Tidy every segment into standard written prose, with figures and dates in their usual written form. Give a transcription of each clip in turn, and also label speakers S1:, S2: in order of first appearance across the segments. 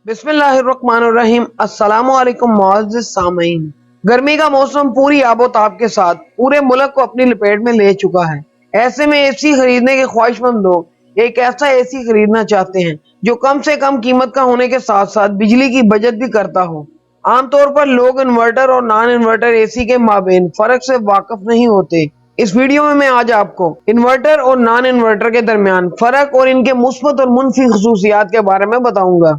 S1: बिस्मिल्लाहिर्रहमानिर्रहीम। अस्सलामुअलैकुम मुअज़्ज़िज़ सामीन। गर्मी का मौसम पूरी आबोताब के साथ पूरे मुल्क को अपनी लपेट में ले चुका है। ऐसे में एसी खरीदने के ख्वाहिशमंद लोग एक ऐसा एसी खरीदना चाहते हैं जो कम से कम कीमत का होने के साथ साथ बिजली की बचत भी करता हो। आमतौर पर लोग इन्वर्टर और नॉन इन्वर्टर एसी के माबेन फर्क से वाकिफ नहीं होते। इस वीडियो में मैं आज आपको इन्वर्टर और नॉन इन्वर्टर के दरमियान फर्क और इनके मुस्बत और मुनफी खसूसियात के बारे में बताऊंगा।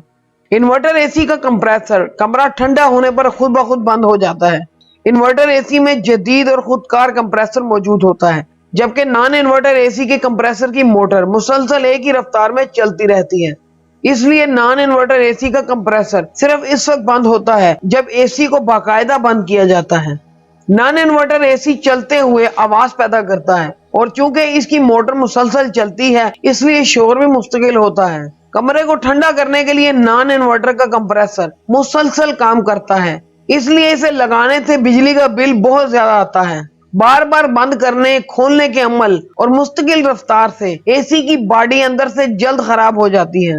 S1: इन्वर्टर एसी का कंप्रेसर कमरा ठंडा होने पर खुद ब खुद बंद हो जाता है। इन्वर्टर एसी में जदीद और खुदकार कंप्रेसर मौजूद होता है, जबकि नॉन इन्वर्टर एसी के कंप्रेसर की मोटर मुसलसल एक ही रफ्तार में चलती रहती है। इसलिए नॉन इन्वर्टर एसी का कंप्रेसर सिर्फ इस वक्त बंद होता है जब एसी को बाकायदा बंद किया जाता है। नॉन इन्वर्टर एसी चलते हुए आवाज पैदा करता है और चूंकि इसकी मोटर मुसलसल चलती है इसलिए शोर भी मुस्तकिल होता है। कमरे को ठंडा करने के लिए नॉन इन्वर्टर का कंप्रेसर मुसलसल काम करता है, इसलिए इसे लगाने से बिजली का बिल बहुत ज्यादा आता है। बार बार बंद करने खोलने के अमल और मुस्तकिल रफ्तार से एसी की बॉडी अंदर से जल्द खराब हो जाती है।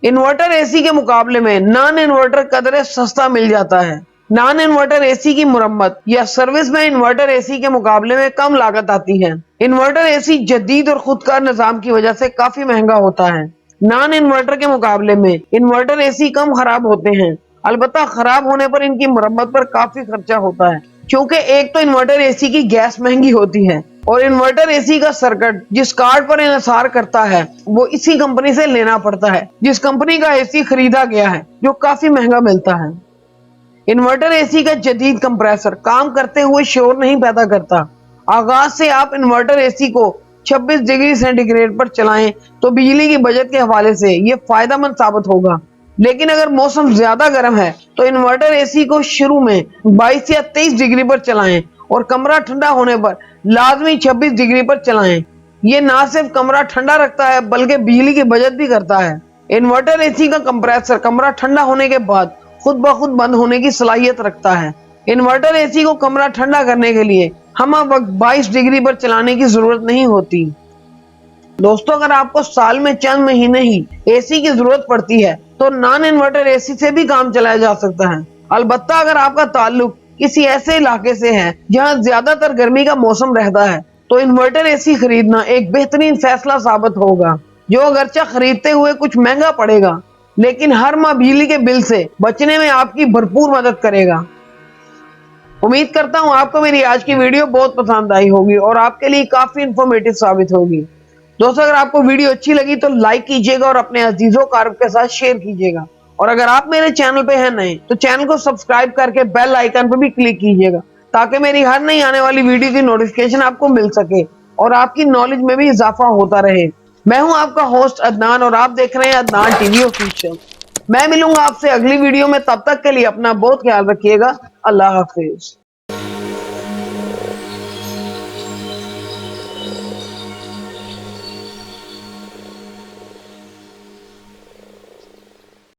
S1: इन्वर्टर एसी के मुकाबले में नॉन इन्वर्टर कदरे सस्ता मिल जाता है। नॉन इन्वर्टर एसी की मुरम्मत या सर्विस में इन्वर्टर एसी के मुकाबले में कम लागत आती है। इन्वर्टर एसी जदीद और खुदकार निजाम की वजह से काफी महंगा होता है। नॉन इन्वर्टर के मुकाबले में इन्वर्टर एसी कम खराब होते हैं, अलबत्ता खराब होने पर इनकी मुरम्मत पर काफी खर्चा होता है, क्योंकि एक तो इन्वर्टर एसी की गैस महंगी होती है और इन्वर्टर एसी का सर्किट जिस कार्ड पर इन्हिसार करता है वो इसी कंपनी से लेना पड़ता है जिस कंपनी का एसी खरीदा गया है, जो काफी महंगा मिलता है। इन्वर्टर एसी का जदीद कंप्रेसर काम करते हुए शोर नहीं पैदा करता। आगाज से आप इन्वर्टर एसी को 26 डिग्री सेंटीग्रेड पर चलाएं तो बिजली की बचत के हवाले से ये फायदेमंद साबित होगा। लेकिन अगर मौसम ज्यादा गर्म है तो इन्वर्टर एसी को शुरू में 22 या 23 डिग्री पर चलाएं और कमरा ठंडा होने पर लाजमी 26 डिग्री पर चलाएं। ये ना सिर्फ कमरा ठंडा रखता है बल्कि बिजली की बचत भी करता है। इन्वर्टर एसी का कंप्रेसर कमरा ठंडा होने के बाद खुद ब खुद बंद होने की सलाहियत रखता है। इन्वर्टर एसी को कमरा ठंडा करने के लिए हम वक्त 22 डिग्री पर चलाने की जरूरत नहीं होती। दोस्तों, अगर आपको साल में चंद महीने ही एसी की जरूरत पड़ती है तो नॉन इन्वर्टर एसी से भी काम चलाया जा सकता है। अलबत्ता अगर आपका ताल्लुक किसी ऐसे इलाके से है जहां ज्यादातर गर्मी का मौसम रहता है तो इन्वर्टर एसी खरीदना एक बेहतरीन फैसला साबित होगा, जो अगरचा खरीदते हुए कुछ महंगा पड़ेगा लेकिन हर माह बिजली के बिल से बचने में आपकी भरपूर मदद करेगा। उम्मीद करता हूँ आपको मेरी आज की वीडियो बहुत पसंद आई होगी और आपके लिए काफी इंफॉर्मेटिव साबित होगी। दोस्तों, अगर आपको वीडियो अच्छी लगी तो लाइक कीजिएगा और अपने अजीजों कारब के साथ शेयर कीजिएगा, और अगर आप मेरे चैनल पे हैं नए तो चैनल को सब्सक्राइब करके बेल आइकन पर भी क्लिक कीजिएगा ताकि मेरी हर नई आने वाली वीडियो की नोटिफिकेशन आपको मिल सके और आपकी नॉलेज में भी इजाफा होता रहे। मैं हूं आपका होस्ट अदनान और आप देख रहे हैं अदनान टीवी ऑफिशियल। मैं मिलूंगा आपसे अगली वीडियो में, तब तक के लिए अपना बहुत ख्याल रखिएगा। अल्लाह हाफिज।